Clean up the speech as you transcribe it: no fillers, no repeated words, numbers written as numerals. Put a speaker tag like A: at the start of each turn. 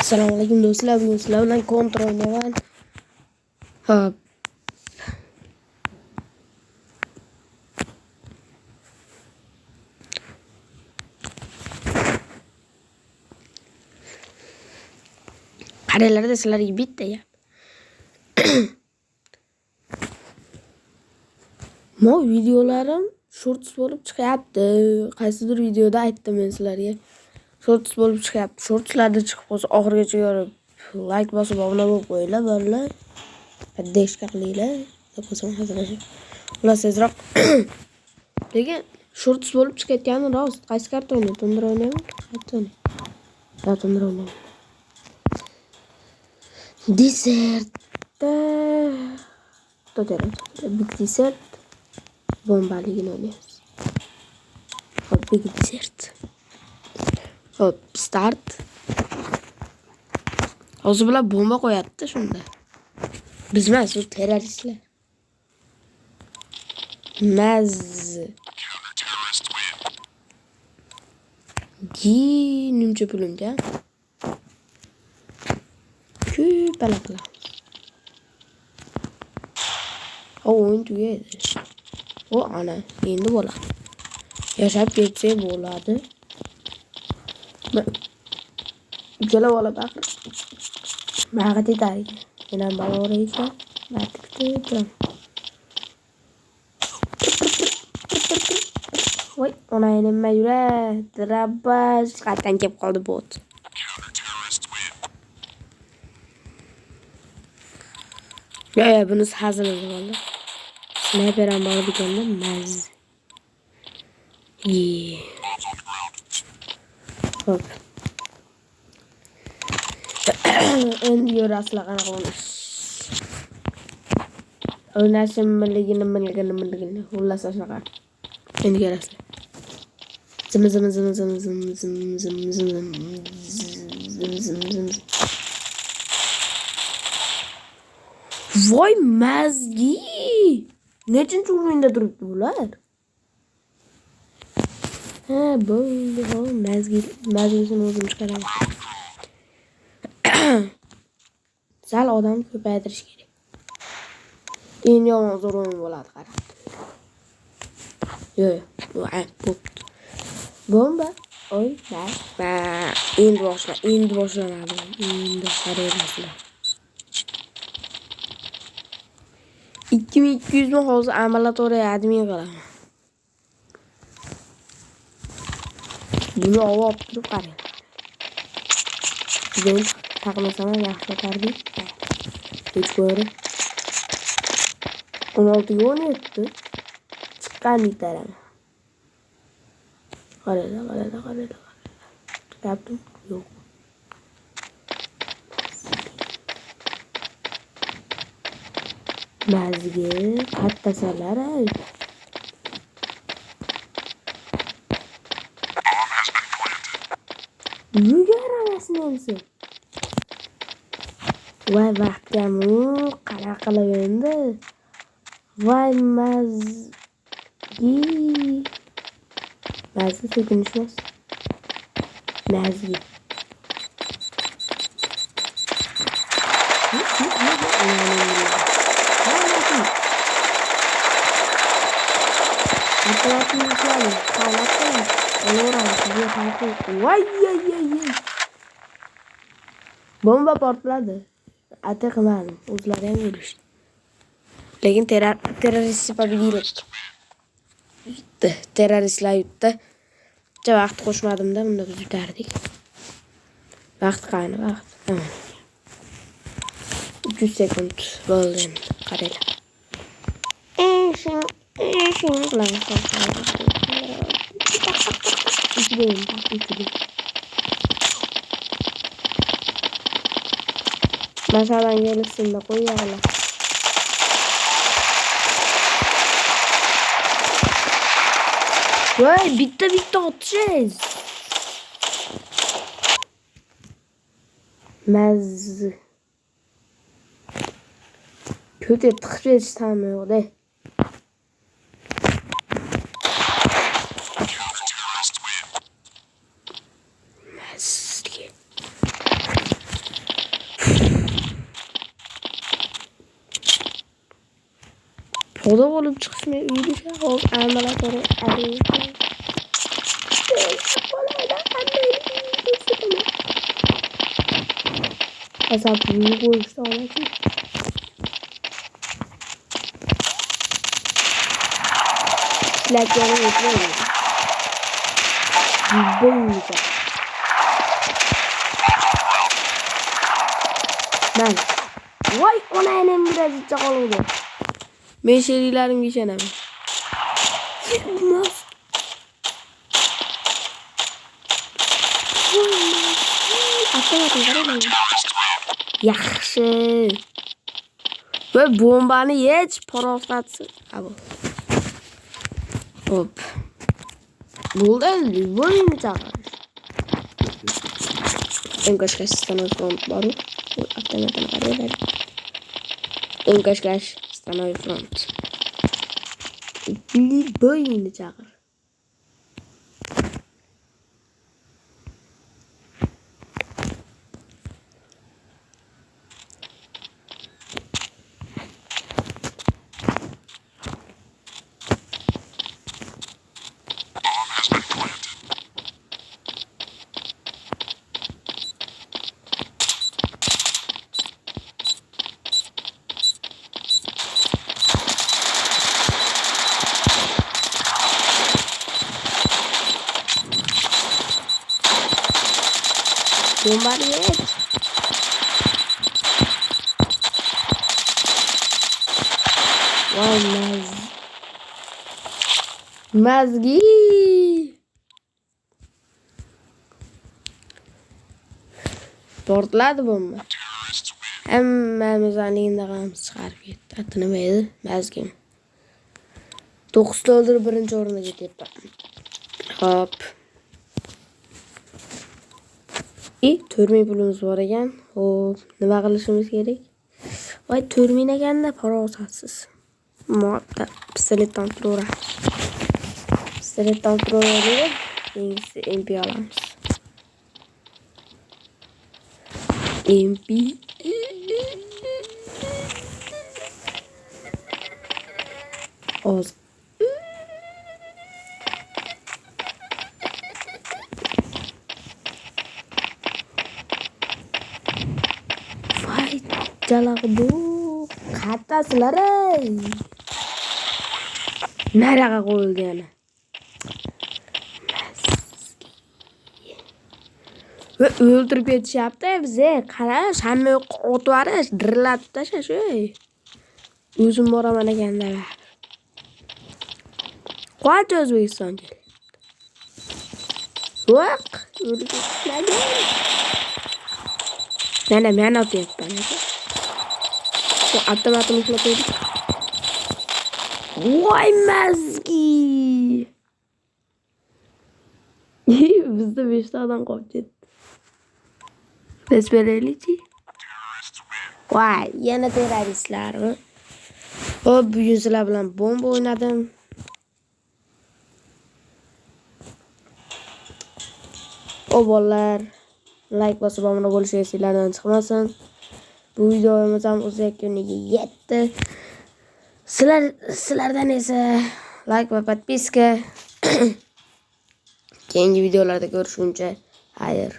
A: Assalomualaikum do'stlar, bugun sizlar bilan kontra o'ynayman. Hop. Qaranglarda sizlarga bitta gap. Mo videolarim shorts bo'lib chiqyapti. Qaysidir videoda aytdim men sizlarga. Shorts bo'lib chiqyapti. Shortslarda chiqib qolsa oxirigacha ko'rib, like bosib obuna bo'lib qo'yinglar, bolalar. Deshka qilinglar. Deb qo'ysam hazillashib. Ular tezroq. Lekin shorts bo'lib chiqayotgani rost. Qaysi karta o'ynayman? Tundra o'ynayman. Qayta o'ynayman. Ya tundra o'ynayman. Desert. Big Desert. Bombaligini o'ynaymiz. Hop, Big Desert. Hop, start. Hozir bular bomba qo'yapti shunda. Biz emas, u terroristlar. Nimcha pulimga. Balaqla. O'yin tugaydi. O ana, endi bo'ladi. Yashab ketsa bo'ladi. Uchala bola baqir. Mag'at etadi. Menam bavoraysa, matikda. Voy, ona nima yuradi? Drabash qatdan kelib qoldi bot. Ya bunisi hazil bo'ldi. Sniper ham bor ekanda, maz. Hop. Endi yo'raslar qanaqa o'ynash. O'ynashim milligini. Xullas shunaqa. Endi ko'rasizlar. Zim. Voy mazgi. Nechinchi o'yinda turibdi bular? Ha, bo'ldi. Mazgisini o'zim chiqaraman. Sal odam ko'paytirish kerak. Endi yomon zo'r o'yin bo'ladi, qarab. Yo'q, bo'pti. Bomba. Oy, endi boshlanadi. Endi qarayapsizlar. 2200 ming hozir amalatoriya admin qilaman. Buni olib turib qarang. Bugun taqmasam yaxshi otardik. Hech ko'ri. 16 ga o'ynayapti. Chiqqan bitaraman. Qaranglar. Chiqyapti? Yo'q. Mazgi kattasalar ay. Yugaramasın hemsi. Vay vaqtgamu qanaqa qilib endi. Vay mazgi sekinishmas. Mazgi. Bomba portladi. Ata qilmadim. O'zlari ham o'lishdi. Lekin terrorist победили. Terroristlar yutdi. Vaqt qo'shmadimda, bunda biz yutardik. Vaqt qani, vaqt. 300 sekund bo'ldi endi. Qaranglar. Bilan masalan gelişinde koyarlar. Vay bitti atacağız. Kötü tıkış istemiyor de. Oda bo'lib chiqishmay uyda hop amalatori asab uyga qo'yishdi onasi. Ishlatgani yetmaydi. Bo'lmaydi. Ben. Vay ona enem biraz içecek oldu. Ben şerilerim geçenem. Atamadım karayla. Yaxşı. Ve bombanı hiç parafatsın. Abi. Hop. Buldu öldü. Boyunu çağır. En kaç sistemler var. Atamadım karayla. En kaç stanowy front. Boyunu çağır. Bomba geç. Vay Mazgi. Portladı bomba. Hammamiz anig'indag'amiz chiqarib ketdi. Ati nima edi? Mazgim. 9 o'ldirib birinchi o'ringa ketyapti. Hop. To'rming pulimiz bor ekan. Hop, nima qilishimiz kerak? Voy, 4000 ekanda parosatsiz. Modda pistoletdan turaveramiz. Pistoletdan turaverib, keyingisi MP olamiz. MP oz. Vay, jalaq bu. Qayertasizlar? Naraga qo'yildi yana? Ve öldürüp yetishyapti bize. Qarash, hamma yoqqa otib yuborish, dirlatib tashlash. O'zim boraman ekanda. Qancha O'zbekiston kelyapti? Yo'q, o'lib ketishmagan. Mana men otyapman. Shu avtomatni qo'ydik. Voy Mazgi. Bizda 5 ta odam qolib ketdi. Besbelelici. Vay, yana terroristlarmi? Hop, bugun sizlar bilan bomba o'ynadim. O bolalar, like bosib obuna bo'lishga sizlardan chiqmasin. Bu videomiz ham o'z yakuniga yetdi. Sizlardan esa like va podpiska. Keyingi videolarda ko'rishguncha, xayr.